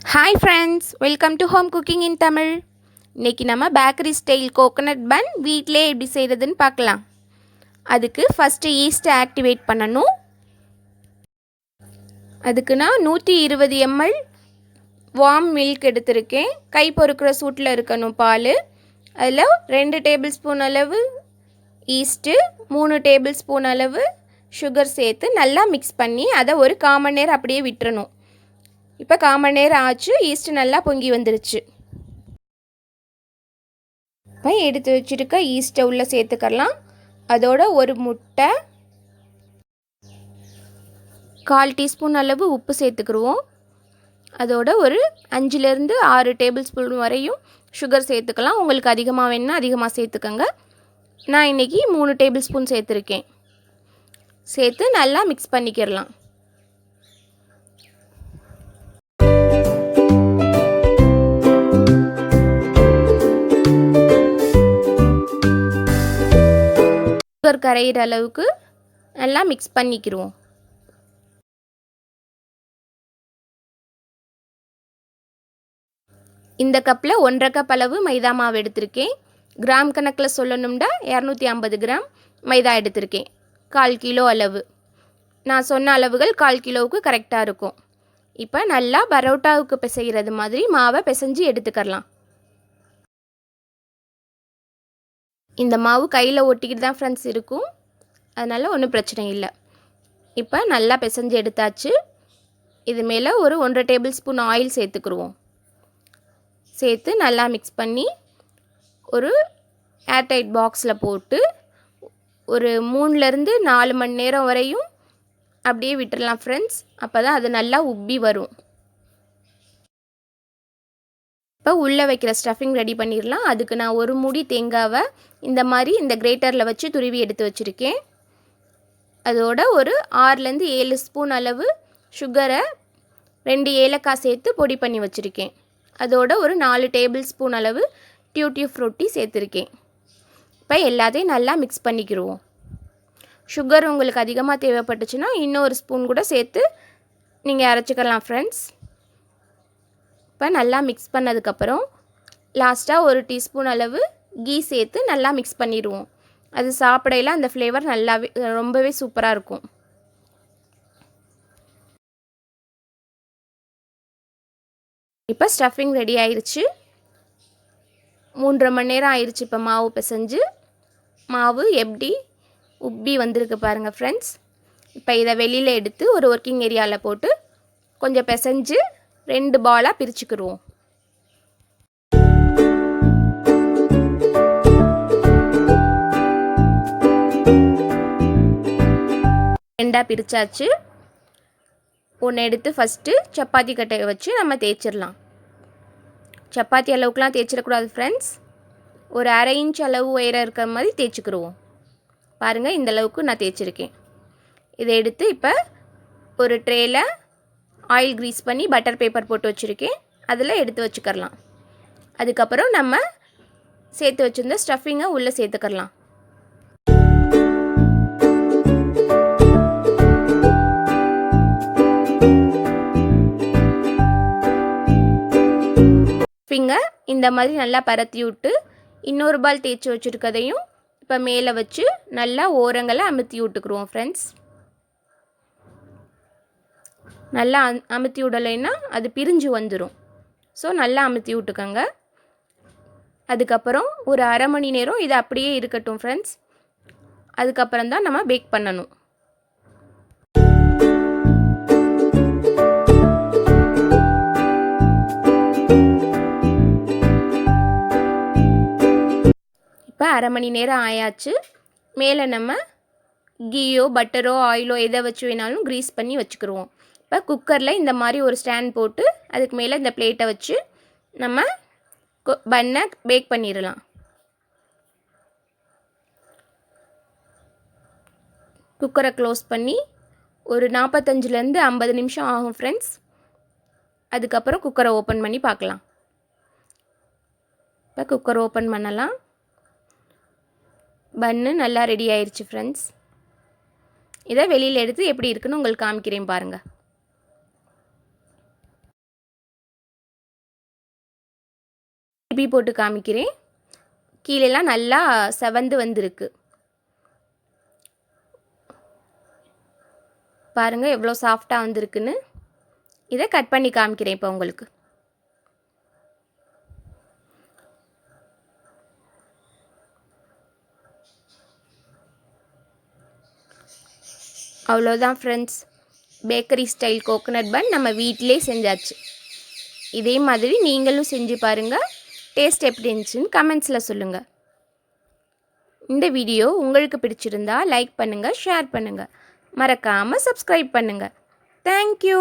Hi friends, welcome to Home Cooking in Tamil. இன்னைக்கு நம்ம bakery style coconut பன் வீட்டிலே எப்படி செய்கிறதுன்னு பார்க்கலாம். அதுக்கு ஃபஸ்ட்டு ஈஸ்ட்டை ஆக்டிவேட் பண்ணணும். அதுக்கு நான் 120 ml வார்ம் மில்க் எடுத்திருக்கேன். கை பொறுக்கிற சூட்டில் இருக்கணும் பால். அதில் 2 டேபிள் ஸ்பூன் அளவு ஈஸ்ட்டு, 3 டேபிள் ஸ்பூன் அளவு சுகர் சேர்த்து நல்லா மிக்ஸ் பண்ணி அதை ஒரு 1/4 மணி நேரம் அப்படியே விட்டுறணும். இப்போ 1/4 மணி நேரம் ஆச்சு, ஈஸ்ட்டு நல்லா பொங்கி வந்துருச்சு. இப்போ எடுத்து வச்சுருக்க ஈஸ்ட்டை உள்ளே சேர்த்துக்கலாம். அதோட ஒரு முட்டை, 1/4 டீஸ்பூன் அளவு உப்பு சேர்த்துக்கிடுவோம். அதோட ஒரு 5லேருந்து 6 டேபிள் ஸ்பூன் வரையும் சுகர் சேர்த்துக்கலாம். உங்களுக்கு அதிகமாக வேணுன்னா அதிகமாக சேர்த்துக்கோங்க. நான் இன்றைக்கி 3 டேபிள் ஸ்பூன் சேர்த்துருக்கேன். சேர்த்து நல்லா மிக்ஸ் பண்ணிக்கிடலாம். சுகர் கரையிற அளவுக்கு நல்லா மிக்ஸ் பண்ணிக்கிடுவோம். இந்த கப்பில் 1/2 கப் அளவு மைதா மாவு எடுத்திருக்கேன். கிராம் கணக்கில் சொல்லணும்னா 250 கிராம் மைதா எடுத்திருக்கேன். 1/4 கிலோ அளவு. நான் சொன்ன அளவுகள் 1/4 கிலோவுக்கு கரெக்டாக இருக்கும். இப்போ நல்லா பரோட்டாவுக்கு பிசைகிறது மாதிரி மாவை பிசைஞ்சு எடுத்துக்கலாம். இந்த மாவு கையில் ஒட்டிக்கிட்டு தான் ஃப்ரெண்ட்ஸ் இருக்கும், அதனால் ஒன்றும் பிரச்சனை இல்லை. இப்போ நல்லா பிசைஞ்சு எடுத்தாச்சு. இது மேலே ஒரு 1/2 டேபிள் ஸ்பூன் ஆயில் சேர்த்துக்குருவோம். சேர்த்து நல்லா மிக்ஸ் பண்ணி ஒரு ஏர்டைட் பாக்ஸில் போட்டு ஒரு 3லேருந்து 4 மணி நேரம் வரையும் அப்படியே விட்டுடலாம் ஃப்ரெண்ட்ஸ். அப்போ தான் அது நல்லா உப்பி வரும். இப்போ உள்ளே வைக்கிற ஸ்டஃபிங் ரெடி பண்ணிடலாம். அதுக்கு நான் ஒரு மூடி தேங்காவை இந்த மாதிரி இந்த கிரேட்டரில் வச்சு துருவி எடுத்து வச்சுருக்கேன். அதோட ஒரு 6லேருந்து 7 ஸ்பூன் அளவு சுகரை 2 ஏலக்காய் சேர்த்து பொடி பண்ணி வச்சுருக்கேன். அதோட ஒரு 4 டேபிள் ஸ்பூன் அளவு டியூட்டி ஃப்ரூட்டி சேர்த்துருக்கேன். இப்போ எல்லாத்தையும் நல்லா மிக்ஸ் பண்ணிக்கிடுவோம். சுகர் உங்களுக்கு அதிகமாக தேவைப்பட்டுச்சுன்னா இன்னொரு ஸ்பூன் கூட சேர்த்து நீங்கள் அரைச்சிக்கலாம் ஃப்ரெண்ட்ஸ். இப்போ நல்லா மிக்ஸ் பண்ணதுக்கப்புறம் லாஸ்ட்டாக ஒரு டீஸ்பூன் அளவு கீ சேர்த்து நல்லா மிக்ஸ் பண்ணிடுவோம். அது சாப்பிடையில் அந்த ஃப்ளேவர் நல்லாவே ரொம்பவே சூப்பராக இருக்கும். இப்போ ஸ்டஃபிங் ரெடி ஆயிடுச்சு. 3.5 மணி நேரம் ஆயிடுச்சு. இப்போ மாவு பிசைஞ்சு மாவு எப்படி உப்பி வந்திருக்கு பாருங்கள் ஃப்ரெண்ட்ஸ். இப்போ இதை வெளியில் எடுத்து ஒரு ஒர்க்கிங் ஏரியாவில் போட்டு கொஞ்சம் பிசைஞ்சு 2 பாலாக பிரிச்சுக்கிடுவோம். ரெண்டாக பிரித்தாச்சு. ஒன்று எடுத்து ஃபஸ்ட்டு சப்பாத்தி கட்டையை வச்சு நம்ம தேய்ச்சிடலாம். சப்பாத்தி அளவுக்குலாம் தேய்ச்சிடக்கூடாது ஃப்ரெண்ட்ஸ். ஒரு 1/2 இன்ச் அளவு உயரம் இருக்கிற மாதிரி தேய்ச்சிக்கிடுவோம். பாருங்கள், இந்த அளவுக்கு நான் தேய்ச்சிருக்கேன். இதை எடுத்து இப்போ ஒரு ட்ரேயில் ஆயில் க்ரீஸ் பண்ணி பட்டர் பேப்பர் போட்டு வச்சுருக்கேன். அதில் எடுத்து வச்சுக்கலாம். அதுக்கப்புறம் நம்ம சேர்த்து வச்சுருந்த ஸ்டஃபிங்கை உள்ளே சேர்த்துக்கலாம். ஸ்டஃபிங்கை இந்த மாதிரி நல்லா பரத்தி விட்டு இன்னொரு பால் தேய்ச்சி வச்சுருக்கதையும் இப்போ மேலே வச்சு நல்லா ஓரங்களை அமுத்தி விட்டுக்குருவோம் ஃப்ரெண்ட்ஸ். நல்லா அமுத்தி விடலைன்னா அது பிரிஞ்சு வந்துடும். ஸோ நல்லா அமுத்தி விட்டுக்கோங்க. அதுக்கப்புறம் ஒரு 1/2 மணி நேரம் இது அப்படியே இருக்கட்டும் ஃப்ரெண்ட்ஸ். அதுக்கப்புறம் தான் நம்ம பேக் பண்ணணும். இப்போ 1/2 மணி நேரம் ஆயாச்சு. மேலே நம்ம கீயோ பட்டரோ ஆயிலோ எதை வச்சு வேணாலும் க்ரீஸ் பண்ணி வச்சுக்கிடுவோம். இப்போ குக்கரில் இந்த மாதிரி ஒரு ஸ்டாண்ட் போட்டு அதுக்கு மேலே இந்த பிளேட்டை வச்சு நம்ம பன்னை பேக் பண்ணிடலாம். குக்கரை க்ளோஸ் பண்ணி ஒரு 45லேருந்து 50 நிமிஷம் ஆகும் ஃப்ரெண்ட்ஸ். அதுக்கப்புறம் குக்கரை ஓப்பன் பண்ணி பார்க்கலாம். இப்போ குக்கர் ஓப்பன் பண்ணலாம். பன்னு நல்லா ரெடி ஆயிடுச்சு ஃப்ரெண்ட்ஸ். இதை வெளியில் எடுத்து எப்படி இருக்குன்னு உங்களுக்கு காமிக்கிறேன் பாருங்கள். திருப்பி போட்டு காமிக்கிறேன். கீழெல்லாம் நல்லா செவந்து வந்திருக்கு. பாருங்கள் எவ்வளோ சாஃப்டாக வந்திருக்குன்னு. இதை கட் பண்ணி காமிக்கிறேன் இப்போ உங்களுக்கு. அவ்வளோதான் ஃப்ரெண்ட்ஸ், பேக்கரி ஸ்டைல் கோகோனட் பன் நம்ம வீட்டிலே செஞ்சாச்சு. இதே மாதிரி நீங்களும் செஞ்சு பாருங்கள். டேஸ்ட் எப்படி இருந்துச்சுன்னு கமெண்ட்ஸில் சொல்லுங்கள். இந்த வீடியோ உங்களுக்கு பிடிச்சிருந்தா லைக் பண்ணுங்கள், ஷேர் பண்ணுங்கள், மறக்காமல் சப்ஸ்கிரைப் பண்ணுங்கள். தேங்க்யூ.